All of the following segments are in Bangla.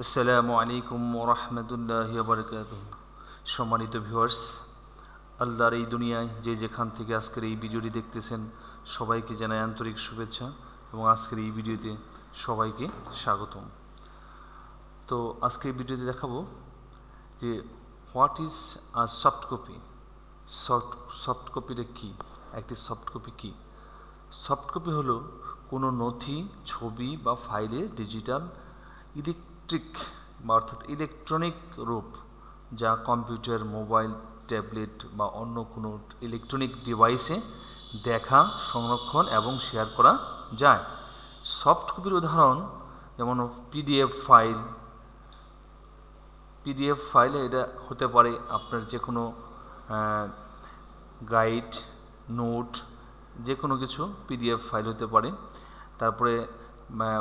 আসসালামু আলাইকুম ওয়া রাহমাতুল্লাহি ওয়া বারাকাতুহু। সম্মানিত ভিউয়ার্স, আল্লাহর এই দুনিয়ায় যে যেখান থেকে আজকের এই ভিডিওটি দেখতেছেন সবাইকে জানাই আন্তরিক শুভেচ্ছা এবং আজকের এই ভিডিওতে সবাইকে স্বাগতম। তো আজকে এই ভিডিওতে দেখাবো যে what is a soft copy. Soft কপিটা কী, একটি সফট কপি কী? সফট কপি হলো কোনো নথি, ছবি বা ফাইলের ডিজিটাল অর্থাৎ ইলেকট্রনিক রূপ, যা কম্পিউটার, মোবাইল, ট্যাবলেট বা অন্য কোনো ইলেকট্রনিক ডিভাইসে দেখা, সংরক্ষণ এবং শেয়ার করা যায়। সফট কপির উদাহরণ যেমন পিডিএফ ফাইল এটা হতে পারে আপনার যে কোনো গাইড, নোট, যে কোনো কিছু পিডিএফ ফাইল হতে পারে। তারপরে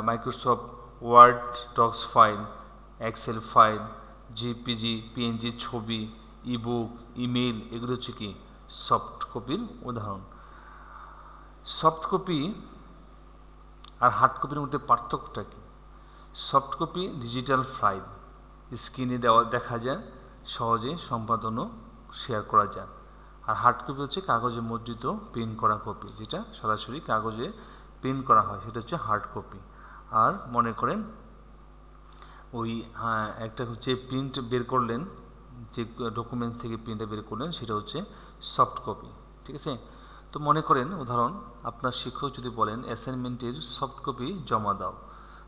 Microsoft Word docs file, Excel file, JPG, PNG ছবি, ইবুক, ইমেল, এগুলো হচ্ছে কি সফট কপির উদাহরণ। সফট কপি আর হার্ড কপির মধ্যে পার্থক্যটা কি? সফট কপি ডিজিটাল ফাইল, স্ক্রিনে দেখা যায়, সহজে সম্পাদনও শেয়ার করা যায়। আর হার্ড কপি হচ্ছে কাগজে মুদ্রিত প্রিন্ট করা কপি, যেটা সরাসরি কাগজে প্রিন্ট করা হয়, সেটা হচ্ছে হার্ড কপি। আর মনে করেন ওই একটা হচ্ছে প্রিন্ট বের করলেন, যে ডকুমেন্ট থেকে প্রিন্টটা বের করলেন সেটা হচ্ছে সফট কপি, ঠিক আছে? তো মনে করেন উদাহরণ, আপনার শিক্ষক যদি বলেন অ্যাসাইনমেন্টের সফট কপি জমা দাও,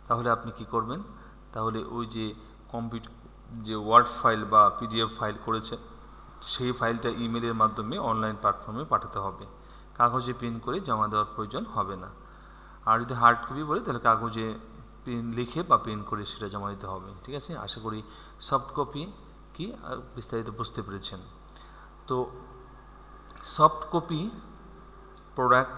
তাহলে আপনি কি করবেন? তাহলে ওই যে যে ওয়ার্ড ফাইল বা পিডিএফ ফাইল করেছে সেই ফাইলটা ইমেলের মাধ্যমে অনলাইন প্ল্যাটফর্মে পাঠাতে হবে, কাগজে প্রিন্ট করে জমা দেওয়ার প্রয়োজন হবে না। আর যদি হার্ড কপি বলে তাহলে কাগজে লিখে বা প্রিন্ট করে সেটা জমা দিতে হবে, ঠিক আছে? আশা করি সফট কপি কি বিস্তারিত বুঝতে পেরেছেন। তো সফট কপি প্রোডাক্ট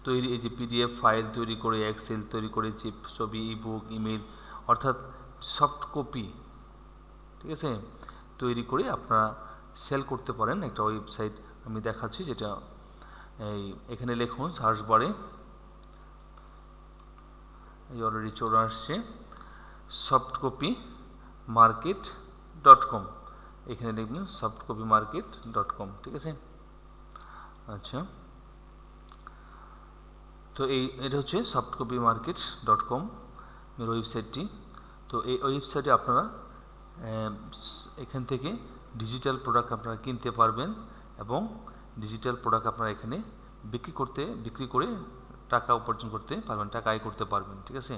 তৈরি, এই যে পিডিএফ ফাইল তৈরি করে, এক্সেল তৈরি করে, যে ছবি, ইবুক, ইমেল, অর্থাৎ সফট কপি, ঠিক আছে, তৈরি করে আপনারা সেল করতে পারেন। একটা ওয়েবসাইট আমি দেখাচ্ছি, যেটা এখানে লিখুন সার্চ বারে, এই অলরেডি চলে আসছে softcopymarket.com, এখানে লিখবেন softcopymarket.com, ঠিক আছে? আচ্ছা, তো এটা হচ্ছে softcopymarket.com এর ওয়েবসাইটটি। তো এই ওয়েবসাইটে আপনারা এখান থেকে ডিজিটাল প্রোডাক্ট আপনারা কিনতে পারবেন এবং ডিজিটাল প্রোডাক্ট আপনারা এখানে বিক্রি করে টাকা উপার্জন করতে পারবেন, টাকা আয় করতে পারবেন, ঠিক আছে?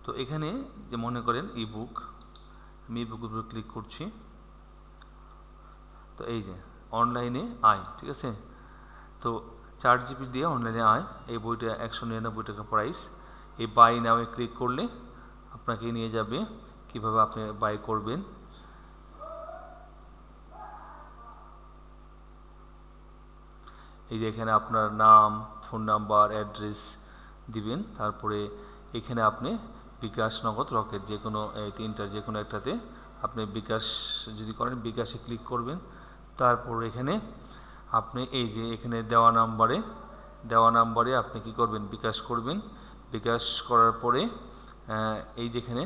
তো এখানে যে মনে করেন ইবুক, আমি ইবুকের উপর ক্লিক করছি, তো এই যে অনলাইনে আয়, ঠিক আছে? তো 4 GB দিয়ে অনলাইনে আয়, এই বইটা 199 টাকা প্রাইস। এই বাই নাও ক্লিক করলে আপনাকে নিয়ে যাবে কিভাবে আপনি বাই করবেন। এই যে এখানে আপনার নাম, ফোন নাম্বার, অ্যাড্রেস দিবেন, তারপরে এখানে আপনি বিকাশ, নগদ, রকেট, যে কোনো এই তিনটার যে কোনো একটাতে আপনি বিকাশ যদি করেন বিকাশে ক্লিক করবেন। তারপর এখানে আপনি এই যে এখানে দেওয়া নাম্বারে আপনি কি করবেন? বিকাশ করবেন। বিকাশ করার পরে এই যেখানে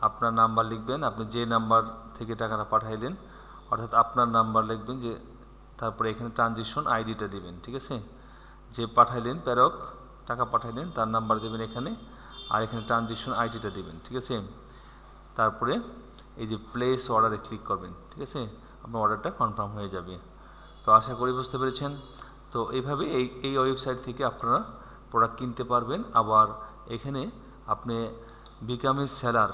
আপনার নাম্বার লিখবেন, আপনি যে নাম্বার থেকে টাকাটা পাঠাইলেন, অর্থাৎ আপনার নাম্বার লিখবেন, যে তারপরে এখানে ট্রানজিশন আইডিটা দিবেন, ঠিক আছে? যে পাঠাইলেন, প্রেরক টাকা পাঠাইলেন, তার নাম্বার দেবেন এখানে, আর এখানে ট্রানজিশন আইডিটা দিবেন, ঠিক আছে? তারপরে এই যে প্লেস অর্ডারে ক্লিক করবেন, ঠিক আছে? আপনার অর্ডারটা কনফার্ম হয়ে যাবে। তো আশা করি বুঝতে পেরেছেন। তো এইভাবে এই ওয়েবসাইট থেকে আপনারা প্রোডাক্ট কিনতে পারবেন। আবার এখানে আপনি বিকাম এ সেলার,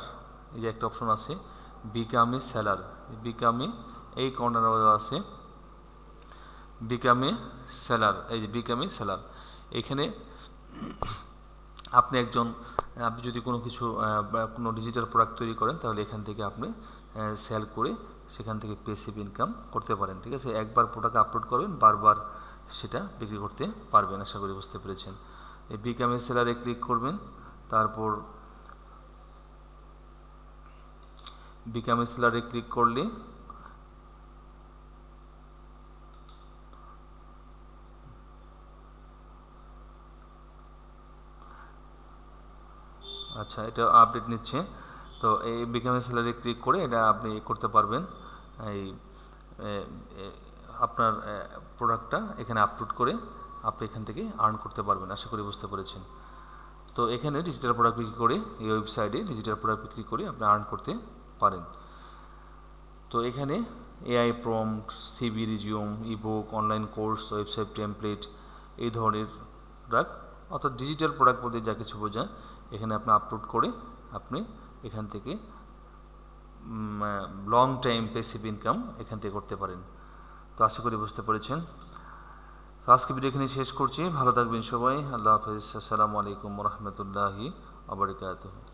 এই যে একটা অপশন আছে বিকাম এ সেলার, এই কর্নারে আছে বিকাম এ সেলার, এই যে বিকাম এ সেলার, এখানে আপনি যদি কোনো কিছু কোনো ডিজিটাল প্রোডাক্ট তৈরি করেন, তাহলে এখান থেকে আপনি সেল করে সেখান থেকে প্যাসিভ ইনকাম করতে পারেন, ঠিক আছে? একবার প্রোডাক্ট আপলোড করবেন, বারবার সেটা বিক্রি করতে পারবেন। আশা করি বুঝতে পেরেছেন। এই বিকাম এ সেলারে ক্লিক করবেন, তারপর বিকাম এ সেলারে ক্লিক করলে আচ্ছা, এটা আপডেট নিচ্ছে। তো এই বিকাম এ স্যালারি ক্লিক করে এটা আপনি করতে পারবেন, এই আপনার প্রোডাক্টটা এখানে আপলোড করে আপনি এখান থেকে আর্ন করতে পারবেন। আশা করি বুঝতে পেরেছেন। তো এখানে ডিজিটাল প্রোডাক্ট বিক্রি করে এই ওয়েবসাইটে ডিজিটাল প্রোডাক্ট বিক্রি করে আপনি আর্ন করতে পারেন। তো এখানে AI prompt, CV resume, ebook, online course, website template, এই ধরনের প্রোডাক্ট অর্থাৎ ডিজিটাল প্রোডাক্ট বলতে যা কিছু বোঝায় এখানে আপনি আপলোড করে আপনি এখান থেকে লং টাইম প্যাসিভ ইনকাম এখান থেকে করতে পারেন। তো আশা করি বুঝতে পেরেছেন। তো আজকে ভিডিও এখানে শেষ করছি। ভালো থাকবেন সবাই। আল্লাহ হাফেজ। আসসালামু আলাইকুম ওয়া রাহমাতুল্লাহি ওয়া বারাকাতুহু।